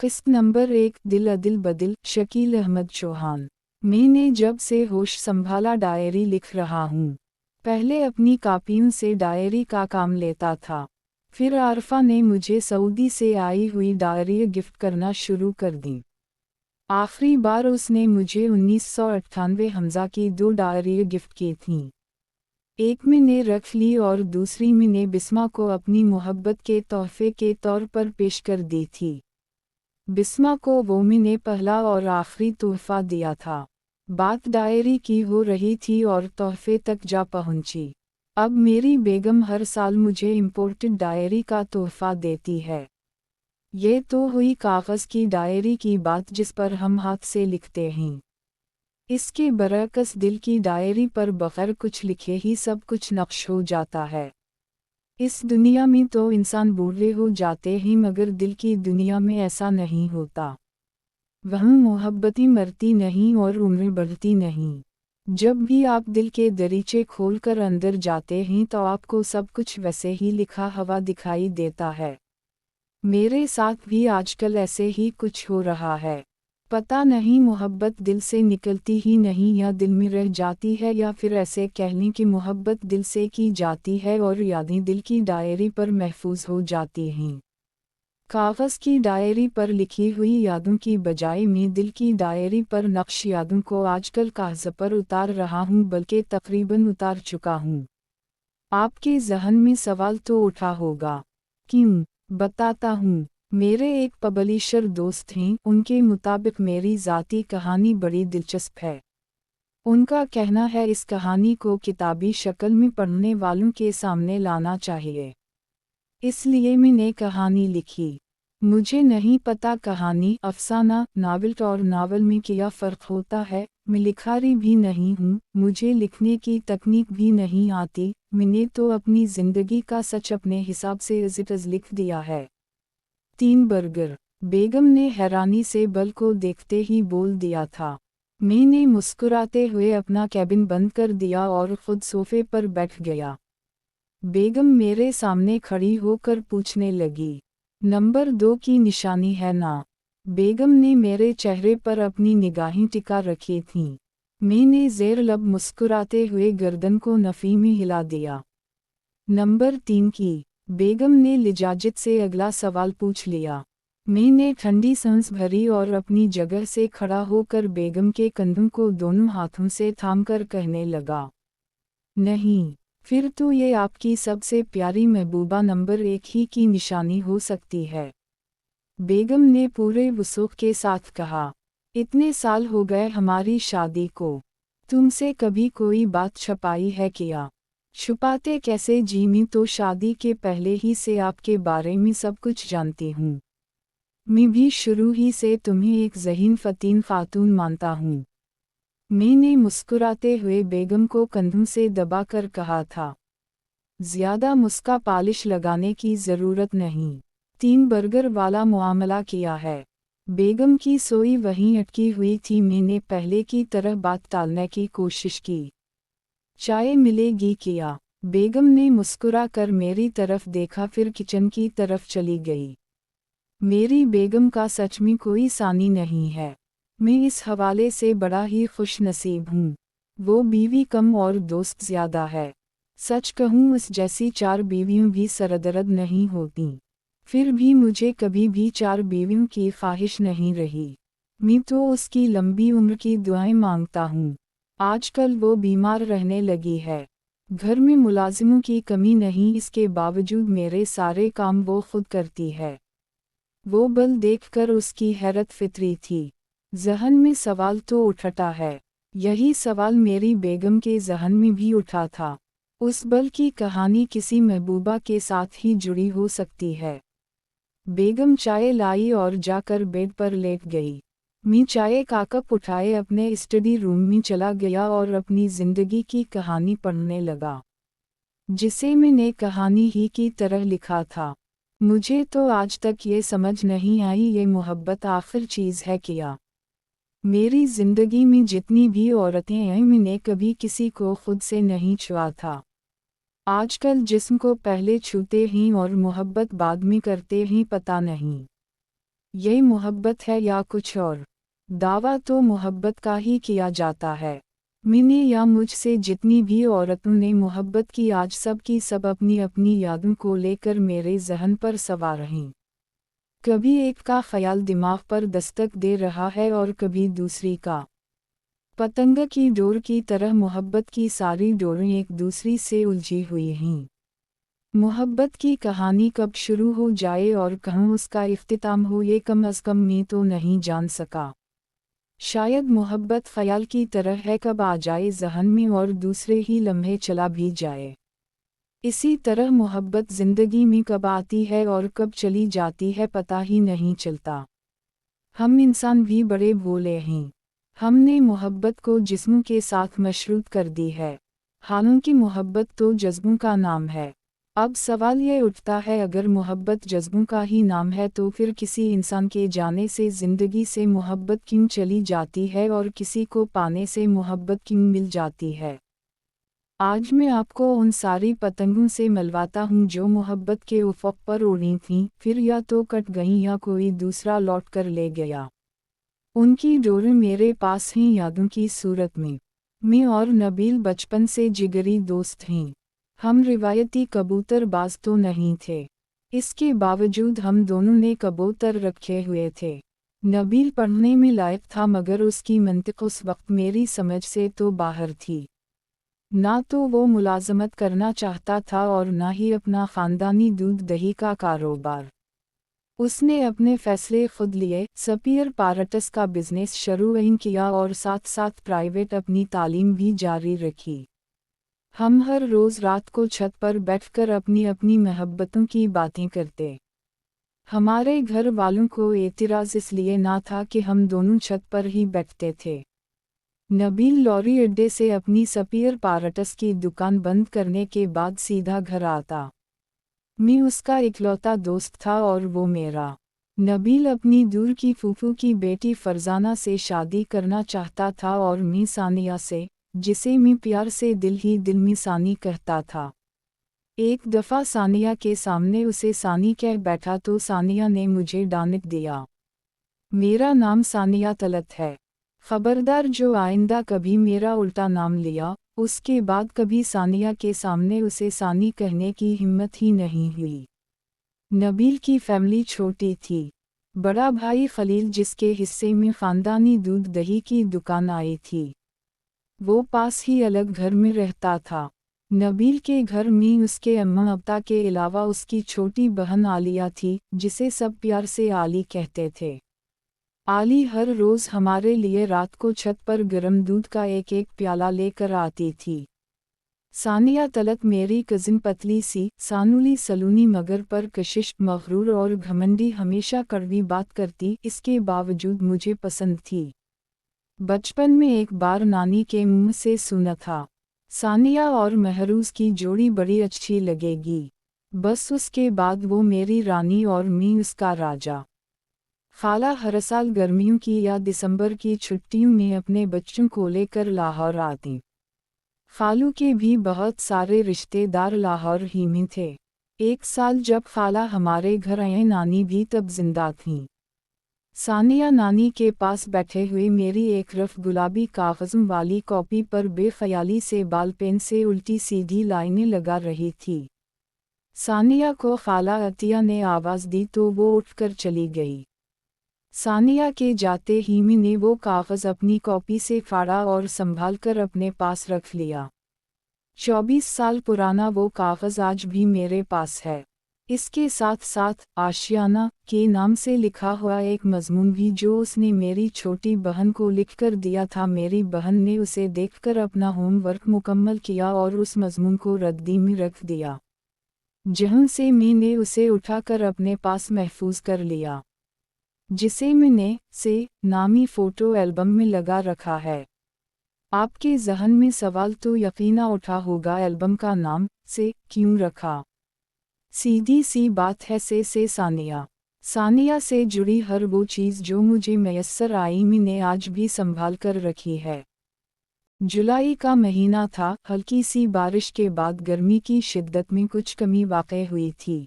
किस्त नंबर 1 दिल अदिल बदिल शकील अहमद चौहान। मैंने जब से होश संभाला डायरी लिख रहा हूँ। पहले अपनी कॉपियों से डायरी का काम लेता था, फिर आरफा ने मुझे सऊदी से आई हुई डायरी गिफ्ट करना शुरू कर दी। आखिरी बार उसने मुझे 1998 हमजा की 2 डायरी गिफ्ट की थीं। एक मैंने रख ली और दूसरी मैंने बिस्मा को अपनी मोहब्बत के तोहफे के तौर पर पेश कर दी थी। बिस्मा को वो मैंने पहला और आखिरी तोहफा दिया था। बात डायरी की हो रही थी और तोहफे तक जा पहुंची। अब मेरी बेगम हर साल मुझे इम्पोर्टेड डायरी का तोहफा देती है। ये तो हुई कागज़ की डायरी की बात जिस पर हम हाथ से लिखते हैं। इसके बरअक्स दिल की डायरी पर बगैर कुछ लिखे ही सब कुछ नक्श हो जाता है। इस दुनिया में तो इंसान बूढ़े हो जाते हैं मगर दिल की दुनिया में ऐसा नहीं होता। वहाँ मोहब्बतें मरती नहीं और उम्र बढ़ती नहीं। जब भी आप दिल के दरीचे खोलकर अंदर जाते हैं तो आपको सब कुछ वैसे ही लिखा हुआ दिखाई देता है। मेरे साथ भी आजकल ऐसे ही कुछ हो रहा है। पता नहीं मोहब्बत दिल से निकलती ही नहीं या दिल में रह जाती है या फिर ऐसे कह लें कि मोहब्बत दिल से की जाती है और यादें दिल की डायरी पर महफूज हो जाती हैं। कागज़ की डायरी पर लिखी हुई यादों की बजाय मैं दिल की डायरी पर नक्श यादों को आजकल कागज़ पर उतार रहा हूँ, बल्कि तकरीबन उतार चुका हूँ। आपके जहन में सवाल तो उठा होगा, क्यों? बताता हूँ। मेरे एक पब्लिशर दोस्त हैं, उनके मुताबिक मेरी ज़ाती कहानी बड़ी दिलचस्प है। उनका कहना है इस कहानी को किताबी शक्ल में पढ़ने वालों के सामने लाना चाहिए। इसलिए मैंने कहानी लिखी। मुझे नहीं पता कहानी, अफसाना, नावल और नावल में क्या फ़र्क होता है। मैं लिखारी भी नहीं हूँ, मुझे लिखने की तकनीक भी नहीं आती। मैंने तो अपनी ज़िंदगी का सच अपने हिसाब से एज़ इट इज़ लिख दिया है। 3 बर्गर। बेगम ने हैरानी से बल को देखते ही बोल दिया था। मैंने मुस्कुराते हुए अपना कैबिन बंद कर दिया और खुद सोफे पर बैठ गया। बेगम मेरे सामने खड़ी होकर पूछने लगी, नंबर 2 की निशानी है ना? बेगम ने मेरे चेहरे पर अपनी निगाहें टिका रखी थीं। मैंने ज़ेर लब मुस्कुराते हुए गर्दन को नफ़ी में हिला दिया। नंबर 3 की। बेगम ने लिजाजत से अगला सवाल पूछ लिया। मैंने ठंडी सांस भरी और अपनी जगह से खड़ा होकर बेगम के कंधों को दोनों हाथों से थामकर कहने लगा, नहीं, फिर तो ये आपकी सबसे प्यारी महबूबा नंबर 1 ही की निशानी हो सकती है। बेगम ने पूरे वसूख के साथ कहा, इतने साल हो गए हमारी शादी को, तुमसे कभी कोई बात छुपाई है क्या? छुपाते कैसे जी, मैं तो शादी के पहले ही से आपके बारे में सब कुछ जानती हूँ। मैं भी शुरू ही से तुम्हें एक ज़हीन फ़तीन ख़ातून मानता हूँ। मैंने मुस्कुराते हुए बेगम को कंधों से दबाकर कहा था, ज़्यादा मुस्का पालिश लगाने की ज़रूरत नहीं। 3 बर्गर वाला मुआमला किया है। बेगम की सोई वहीं अटकी हुई थी। मैंने पहले की तरह बात टालने की कोशिश की। चाय मिलेगी क्या? बेगम ने मुस्कुरा कर मेरी तरफ देखा, फिर किचन की तरफ चली गई। मेरी बेगम का सच में कोई सानी नहीं है। मैं इस हवाले से बड़ा ही खुश नसीब हूँ। वो बीवी कम और दोस्त ज़्यादा है। सच कहूँ उस जैसी 4 बीवियों भी सरदर्द नहीं होती। फिर भी मुझे कभी भी 4 बीवियों की ख्वाहिश नहीं रही। मैं तो उसकी लंबी उम्र की दुआएं मांगता हूँ। आजकल वो बीमार रहने लगी है। घर में मुलाजिमों की कमी नहीं, इसके बावजूद मेरे सारे काम वो खुद करती है। वो बल देखकर उसकी हैरत फितरी थी। ज़हन में सवाल तो उठता है। यही सवाल मेरी बेगम के ज़हन में भी उठा था। उस बल की कहानी किसी महबूबा के साथ ही जुड़ी हो सकती है। बेगम चाय लाई और जाकर बेड पर लेट गई। मैं चाय का कप उठाए अपने स्टडी रूम में चला गया और अपनी ज़िंदगी की कहानी पढ़ने लगा, जिसे मैंने कहानी ही की तरह लिखा था। मुझे तो आज तक ये समझ नहीं आई ये मोहब्बत आखिर चीज़ है क्या। मेरी ज़िंदगी में जितनी भी औरतें हैं, मैंने कभी किसी को खुद से नहीं छुआ था। आजकल जिस्म को पहले छूते हैं और मोहब्बत बाद में करते हैं, पता नहीं ये मोहब्बत है या कुछ और? दावा तो मोहब्बत का ही किया जाता है। मैंने या मुझसे जितनी भी औरतों ने मोहब्बत की, आज सब की सब अपनी अपनी यादों को लेकर मेरे जहन पर सवार रहीं। कभी एक का ख्याल दिमाग पर दस्तक दे रहा है और कभी दूसरी का। पतंग की डोर की तरह मोहब्बत की सारी डोरें एक दूसरी से उलझी हुई हैं। मोहब्बत की कहानी कब शुरू हो जाए और कहाँ उसका इख्तिताम हो, ये कम अज़ कम मैं तो नहीं जान सका। शायद मोहब्बत ख्याल की तरह है, कब आ जाए ज़हन में और दूसरे ही लम्हे चला भी जाए। इसी तरह मोहब्बत ज़िंदगी में कब आती है और कब चली जाती है, पता ही नहीं चलता। हम इंसान भी बड़े भोले हैं। हमने मोहब्बत को जिस्म के साथ मशरूत कर दी है, हालांकि मोहब्बत तो जज्बों का नाम है। अब सवाल ये उठता है, अगर मोहब्बत जज्बों का ही नाम है तो फिर किसी इंसान के जाने से ज़िंदगी से मोहब्बत क्यों चली जाती है और किसी को पाने से मोहब्बत क्यों मिल जाती है? आज मैं आपको उन सारी पतंगों से मिलवाता हूँ जो मोहब्बत के उफ़क़ पर उड़ी थीं, फिर या तो कट गईं या कोई दूसरा लौट कर ले गया। उनकी डोरें मेरे पास हैं यादों की सूरत में। मैं और नबील बचपन से जिगरी दोस्त हैं। हम रिवायती कबूतरबाज तो नहीं थे, इसके बावजूद हम दोनों ने कबूतर रखे हुए थे। नबील पढ़ने में लायक था मगर उसकी मंतिक उस वक्त मेरी समझ से तो बाहर थी। ना तो वो मुलाजमत करना चाहता था और ना ही अपना ख़ानदानी दूध दही का कारोबार। उसने अपने फैसले खुद लिए, सपीयर पारटस का बिजनेस शुरू किया और साथ साथ प्राइवेट अपनी तालीम भी जारी रखी। हम हर रोज़ रात को छत पर बैठकर अपनी अपनी मोहब्बतों की बातें करते। हमारे घर वालों को एतराज़ इसलिए ना था कि हम दोनों छत पर ही बैठते थे। नबील लॉरी अड्डे से अपनी सपीयर पारटस की दुकान बंद करने के बाद सीधा घर आता। मैं उसका इकलौता दोस्त था और वो मेरा। नबील अपनी दूर की फूफू की बेटी फरजाना से शादी करना चाहता था और मैं सानिया से, जिसे मैं प्यार से दिल ही दिल में सानी कहता था। एक दफ़ा सानिया के सामने उसे सानी कह बैठा तो सानिया ने मुझे डांट दिया। मेरा नाम सानिया तलत है, खबरदार जो आइंदा कभी मेरा उल्टा नाम लिया। उसके बाद कभी सानिया के सामने उसे सानी कहने की हिम्मत ही नहीं हुई। नबील की फैमिली छोटी थी। बड़ा भाई खलील, जिसके हिस्से में ख़ानदानी दूध दही की दुकान आई थी, वो पास ही अलग घर में रहता था। नबील के घर में उसके अम्मा अब्बा के अलावा उसकी छोटी बहन आलिया थी, जिसे सब प्यार से आली कहते थे। आली हर रोज़ हमारे लिए रात को छत पर गर्म दूध का एक एक प्याला लेकर आती थी। सानिया तलत मेरी कज़िन पतली सी, सानुली सलूनी मगर पर कशिश, मगरूर और घमंडी, हमेशा कड़वी बात करती, इसके बावजूद मुझे पसंद थी। बचपन में एक बार नानी के मुंह से सुना था, सानिया और महरूज की जोड़ी बड़ी अच्छी लगेगी। बस उसके बाद वो मेरी रानी और मैं उसका राजा। खाला हर साल गर्मियों की या दिसंबर की छुट्टियों में अपने बच्चों को लेकर लाहौर आती। खालू के भी बहुत सारे रिश्तेदार लाहौर ही में थे। एक साल जब खाला हमारे घर आए, नानी भी तब जिंदा थीं। सानिया नानी के पास बैठे हुए मेरी एक रफ गुलाबी कागज़ों वाली कॉपी पर बेख्याली से बाल पेन से उल्टी सीधी लाइनें लगा रही थी। सानिया को खाला अतिया ने आवाज़ दी तो वो उठकर चली गई। सानिया के जाते ही मैंने वो कागज़ अपनी कॉपी से फाड़ा और संभाल कर अपने पास रख लिया। 24 साल पुराना वो कागज़ आज भी मेरे पास है। इसके साथ साथ आशियाना के नाम से लिखा हुआ एक मज़मून भी, जो उसने मेरी छोटी बहन को लिखकर दिया था। मेरी बहन ने उसे देखकर अपना होमवर्क मुकम्मल किया और उस मज़मून को रद्दी में रख दिया, जहाँ से मैंने उसे उठाकर अपने पास महफूज कर लिया, जिसे मैंने से नामी फ़ोटो एल्बम में लगा रखा है। आपके ज़हन में सवाल तो यकीना उठा होगा, एल्बम का नाम से क्यों रखा? सीधी सी बात है, से सानिया। सानिया से जुड़ी हर वो चीज़ जो मुझे मैसर आई, मैंने आज भी संभाल कर रखी है। जुलाई का महीना था, हल्की सी बारिश के बाद गर्मी की शिद्दत में कुछ कमी वाक़ई हुई थी।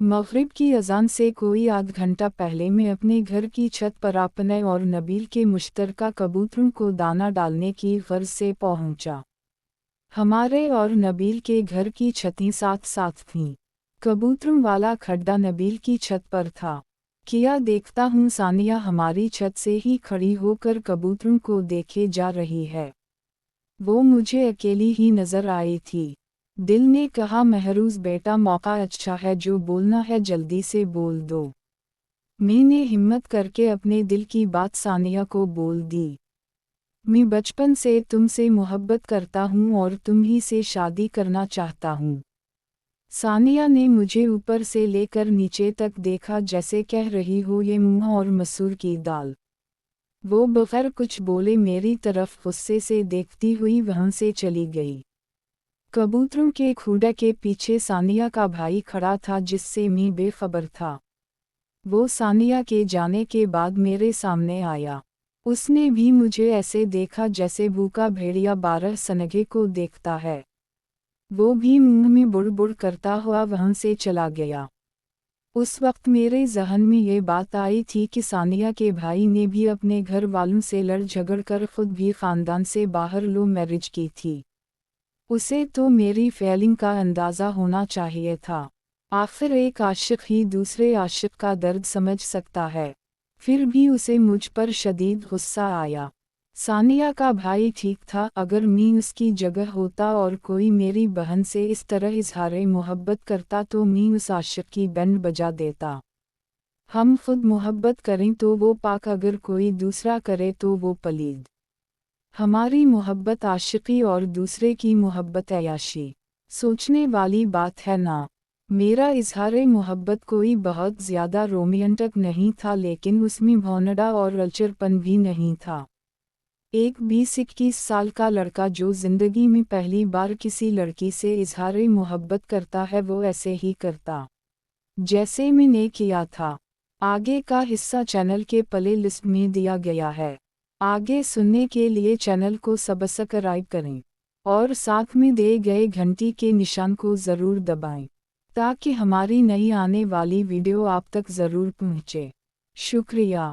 मग़रिब की अज़ान से कोई आध घंटा पहले मैं अपने घर की छत पर अपने और नबील के मुश्तरका कबूतरों को दाना डालने की गर्ज से पहुंचा। हमारे और नबील के घर की छतें साथ साथ थीं। कबूतरों वाला खड्डा नबील की छत पर था। किया देखता हूँ सानिया हमारी छत से ही खड़ी होकर कबूतरों को देखे जा रही है। वो मुझे अकेली ही नजर आई थी। दिल ने कहा महरूज बेटा मौका अच्छा है, जो बोलना है जल्दी से बोल दो। मैंने हिम्मत करके अपने दिल की बात सानिया को बोल दी। मैं बचपन से तुमसे मोहब्बत करता हूँ और तुम ही से शादी करना चाहता हूँ। सानिया ने मुझे ऊपर से लेकर नीचे तक देखा जैसे कह रही हो ये मूंग और मसूर की दाल। वो बगैर कुछ बोले मेरी तरफ गुस्से से देखती हुई वहां से चली गई। कबूतरों के खूडे के पीछे सानिया का भाई खड़ा था जिससे मैं बेखबर था। वो सानिया के जाने के बाद मेरे सामने आया। उसने भी मुझे ऐसे देखा जैसे भूखा भेड़िया 12 सनगे को देखता है। वो भी मुंह में बुड़ करता हुआ वहां से चला गया। उस वक्त मेरे ज़हन में ये बात आई थी कि सानिया के भाई ने भी अपने घर वालों से लड़ झगड़ कर खुद भी ख़ानदान से बाहर लो मैरिज की थी। उसे तो मेरी फीलिंग का अंदाज़ा होना चाहिए था। आखिर एक आशिक ही दूसरे आशिक का दर्द समझ सकता है। फिर भी उसे मुझ पर शदीद गुस्सा आया। सानिया का भाई ठीक था, अगर मैं उसकी जगह होता और कोई मेरी बहन से इस तरह इजहार मोहब्बत करता तो मैं उस आशिक की बैंड बजा देता। हम खुद मोहब्बत करें तो वो पाक, अगर कोई दूसरा करे तो वो पलीद। हमारी मोहब्बत आशिकी और दूसरे की मोहब्बत ऐयाशी। सोचने वाली बात है ना। मेरा इजहार मोहब्बत कोई बहुत ज़्यादा रोमांटिक नहीं था, लेकिन उसमें भौंडा और अल्चरपन भी नहीं था। एक 20-21 साल का लड़का जो ज़िंदगी में पहली बार किसी लड़की से इजहार मोहब्बत करता है वो ऐसे ही करता जैसे मैंने किया था। आगे का हिस्सा चैनल के प्ले लिस्ट में दिया गया है। आगे सुनने के लिए चैनल को सब्सक्राइब करें और साथ में दिए गए घंटी के निशान को ज़रूर दबाएं ताकि हमारी नई आने वाली वीडियो आप तक ज़रूर पहुँचे। शुक्रिया।